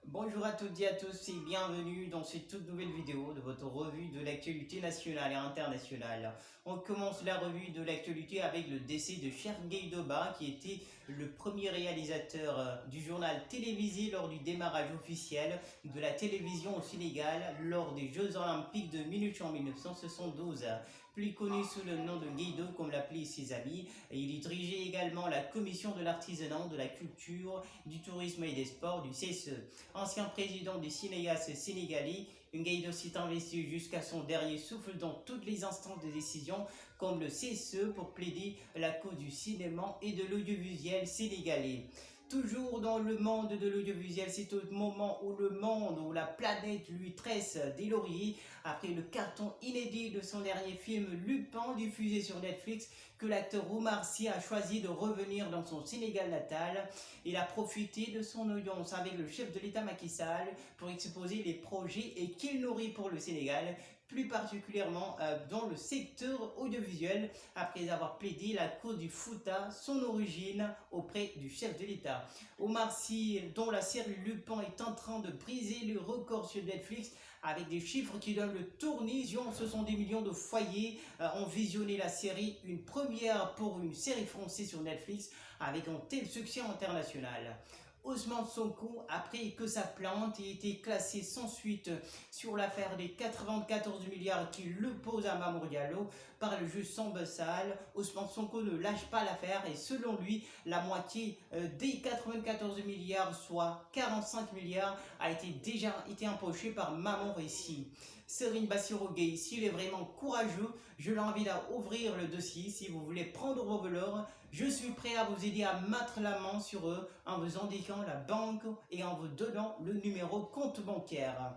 Bonjour à toutes et à tous et bienvenue dans cette toute nouvelle vidéo de votre revue de l'actualité nationale et internationale. On commence la revue de l'actualité avec le décès de Sergueï Doba qui était le premier réalisateur du journal télévisé lors du démarrage officiel de la télévision au Sénégal lors des Jeux Olympiques de Munich en 1972. Plus connu sous le nom de Guaido comme l'appelaient ses amis, et il y dirigeait également la commission de l'artisanat, de la culture, du tourisme et des sports du CSE. Ancien président des cinéastes sénégalais, Guaido s'est investi jusqu'à son dernier souffle dans toutes les instances de décision, comme le CSE, pour plaider la cause du cinéma et de l'audiovisuel sénégalais. Toujours dans le monde de l'audiovisuel, c'est au moment où le monde, où la planète lui tresse des lauriers, après le carton inédit de son dernier film Lupin diffusé sur Netflix, que l'acteur Omar Sy a choisi de revenir dans son Sénégal natal. Il a profité de son audience avec le chef de l'État Macky Sall pour exposer les projets et qu'il nourrit pour le Sénégal, plus particulièrement dans le secteur audiovisuel, après avoir plaidé la cause du Fouta, son origine, auprès du chef de l'État. Omar Sy, dont la série Lupin est en train de briser le record sur Netflix, avec des chiffres qui donnent le tournis, 70 millions de foyers ont visionné la série, une première pour une série française sur Netflix, avec un tel succès international. Ousmane Sonko, après que sa plainte ait été classée sans suite sur l'affaire des 94 milliards qui l'opposent à Mamour Diallo par le juge Samba Sall, Ousmane Sonko ne lâche pas l'affaire et selon lui, la moitié des 94 milliards, soit 45 milliards, a déjà été empochée par Mamour ici. Serine Bassirou Gueye, s'il est vraiment courageux, je l'invite à ouvrir le dossier. Si vous voulez prendre vos voleurs, je suis prêt à vous aider à mettre la main sur eux en vous indiquant la banque et en vous donnant le numéro de compte bancaire.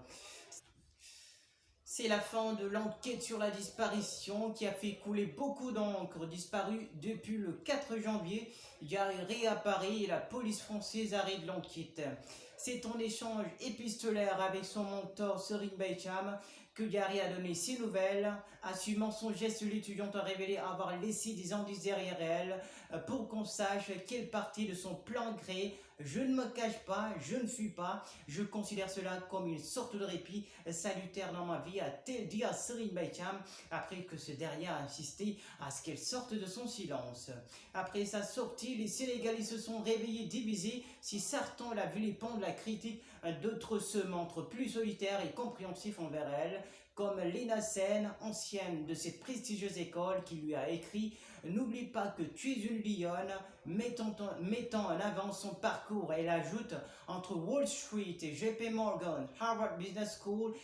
C'est la fin de l'enquête sur la disparition qui a fait couler beaucoup d'encre. Disparu depuis le 4 janvier, Diarry réapparaît et la police française arrête l'enquête. C'est en échange épistolaire avec son mentor Serine Baicham que Diarry a donné ses nouvelles. Assumant son geste, l'étudiante a révélé avoir laissé des indices derrière elle pour qu'on sache quelle partie de son plein gré. Je ne me cache pas, je ne fuis pas. Je considère cela comme une sorte de répit salutaire dans ma vie, a-t-elle dit à Serine Baicham après que ce dernier a insisté à ce qu'elle sorte de son silence. Après sa sortie, les Sénégalais se sont réveillés divisés. Si certains la vilipendent, la critiquent, d'autres se montrent plus solitaires et compréhensifs envers elle, comme Lena Sen, ancienne de cette prestigieuse école, qui lui a écrit « N'oublie pas que tu es une lionne », mettant en avant son parcours. Elle ajoute « Entre Wall Street et JP Morgan, Harvard Business School,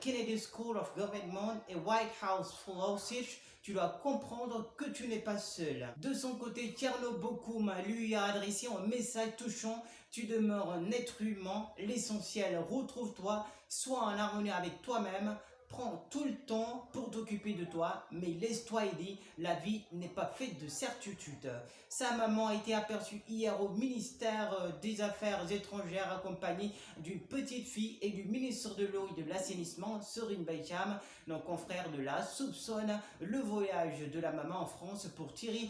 Kennedy School of Government et White House Fellowship, tu dois comprendre que tu n'es pas seul. » De son côté, Tierno Bokoum lui a adressé un message touchant « Tu demeures un être humain, l'essentiel, retrouve-toi, sois en harmonie avec toi-même. » Prends tout le temps pour t'occuper de toi, mais laisse-toi aider, la vie n'est pas faite de certitudes. Sa maman a été aperçue hier au ministère des Affaires étrangères accompagnée d'une petite fille et du ministre de l'Eau et de l'Assainissement, Serine Baicham. Nos confrères de là soupçonnent le voyage de la maman en France pour tirer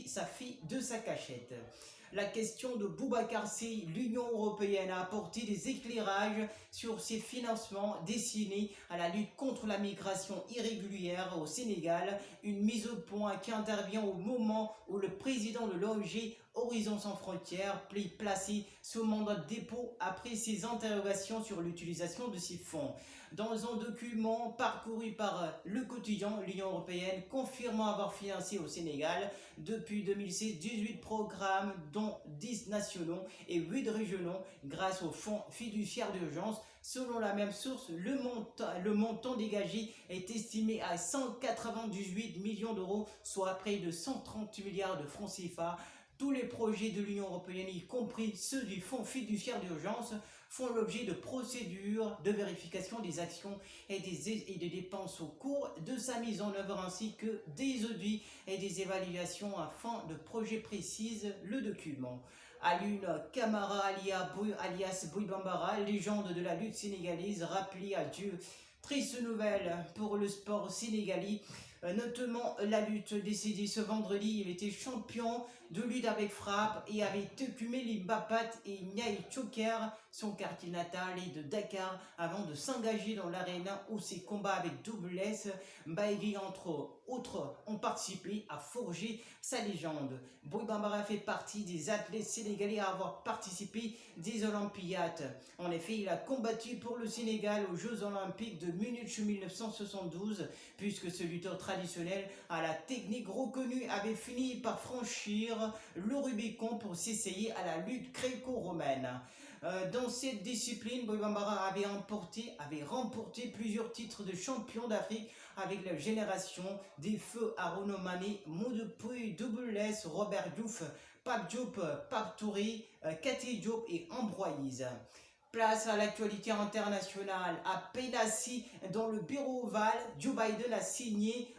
sa fille de sa cachette. La question de Boubacar Sèye, l'Union européenne a apporté des éclairages sur ses financements destinés à la lutte contre la migration irrégulière au Sénégal, une mise au point qui intervient au moment où le président de l'ONG Horizon sans frontières placé sous mandat de dépôt après ses interrogations sur l'utilisation de ces fonds. Dans un document parcouru par Le Quotidien, l'Union européenne confirmant avoir financé au Sénégal depuis 2016 18 programmes dont 10 nationaux et 8 régionaux grâce au fonds fiduciaire d'urgence. Selon la même source, le montant dégagé est estimé à 198 millions d'euros, soit près de 130 milliards de francs CFA. Tous les projets de l'Union européenne, y compris ceux du fonds fiduciaire d'urgence, font l'objet de procédures de vérification des actions et des dépenses au cours de sa mise en œuvre, ainsi que des audits et des évaluations afin de projets précises le document. Alioune Camara alias Boy Bambara, légende de la lutte sénégalaise, rappelée à Dieu. Triste nouvelle pour le sport sénégalais, notamment la lutte décédée ce vendredi. Il était champion de lutte avec frappe et avait écumé les Mbapat et Niayes Choker, son quartier natal, et de Dakar avant de s'engager dans l'aréna où ses combats avec Double S, Mbaye entre autres, ont participé à forger sa légende. Boy Bambara fait partie des athlètes sénégalais à avoir participé des Olympiades. En effet, il a combattu pour le Sénégal aux Jeux Olympiques de Munich 1972, puisque ce lutteur traditionnel à la technique reconnue avait fini par franchir le Rubicon pour s'essayer à la lutte gréco-romaine. Dans cette discipline, Boy Bambara avait remporté plusieurs titres de champion d'Afrique avec la génération des feux Arnaud Mané, Modou Pouye, Double S, Robert Diouf, Pape Diop, Pape Touré, Cathy Diop et Ambroise. Place à l'actualité internationale. À peine assis dans le bureau ovale, Joe Biden a signé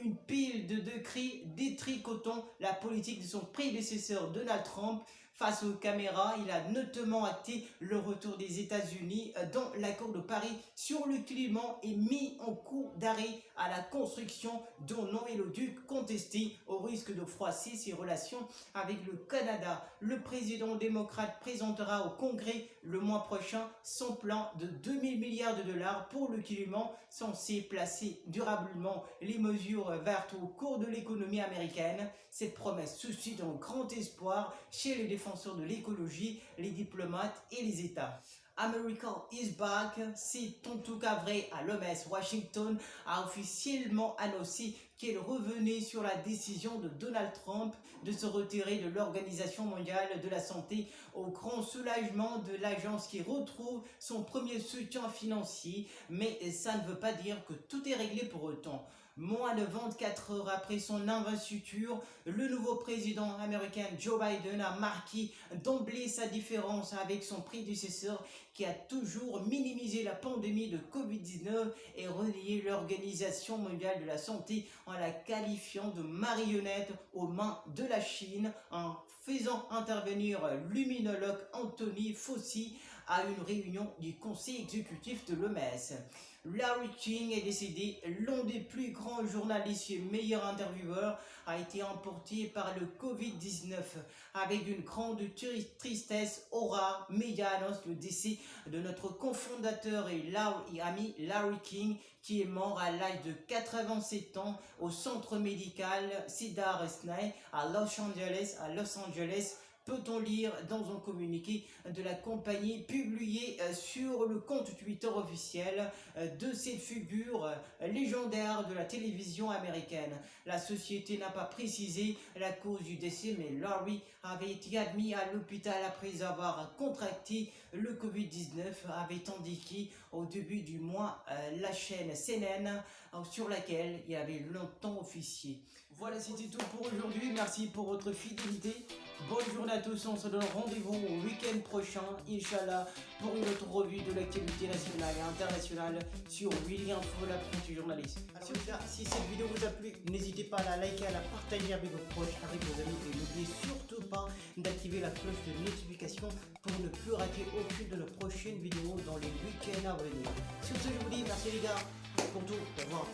une pile de décrets détricotant la politique de son prédécesseur Donald Trump. Face aux caméras, il a notamment acté le retour des États-Unis dans l'accord de Paris sur le climat et mis en coup d'arrêt à la construction d'un oléoduc contesté au risque de froisser ses relations avec le Canada. Le président démocrate présentera au Congrès le mois prochain son plan de 2000 milliards de dollars pour le climat, censé placer durablement les mesures vertes au cours de l'économie américaine. Cette promesse suscite un grand espoir chez les défenseurs de l'écologie, les diplomates et les États. America is back, c'est en tout cas vrai à l'OMS. Washington a officiellement annoncé qu'elle revenait sur la décision de Donald Trump de se retirer de l'Organisation mondiale de la santé, au grand soulagement de l'agence qui retrouve son premier soutien financier. Mais ça ne veut pas dire que tout est réglé pour autant. Moins de 24 heures après son investiture, le nouveau président américain Joe Biden a marqué d'emblée sa différence avec son prédécesseur qui a toujours minimisé la pandémie de Covid-19 et renié l'Organisation mondiale de la santé en la qualifiant de marionnette aux mains de la Chine, en faisant intervenir l'immunologue Anthony Fauci à une réunion du conseil exécutif de l'OMS. Larry King est décédé. L'un des plus grands journalistes et meilleurs intervieweurs a été emporté par le Covid-19. Avec une grande tristesse, Aura Media annonce le décès de notre cofondateur et ami Larry King, qui est mort à l'âge de 87 ans au centre médical Cedars-Sinai à Los Angeles. Peut-on lire dans un communiqué de la compagnie publié sur le compte Twitter officiel de cette figure légendaire de la télévision américaine. La société n'a pas précisé la cause du décès, mais Larry avait été admis à l'hôpital après avoir contracté le Covid-19, avait indiqué au début du mois la chaîne CNN sur laquelle il y avait longtemps officier. Voilà, c'était tout pour aujourd'hui. Merci pour votre fidélité. Bonne journée à tous. On se donne rendez-vous au week-end prochain, Inch'Allah, pour une autre revue de l'actualité nationale et internationale sur Willy Info, l'apprenti journaliste. Alors, si cette vidéo vous a plu, n'hésitez pas à la liker, à la partager avec vos proches, avec vos amis, et n'oubliez surtout pas d'activer la cloche de notification pour ne plus rater aucune de nos prochaines vidéos dans les week-ends à venir. Sur ce, je vous dis merci les gars pour tout. Au revoir.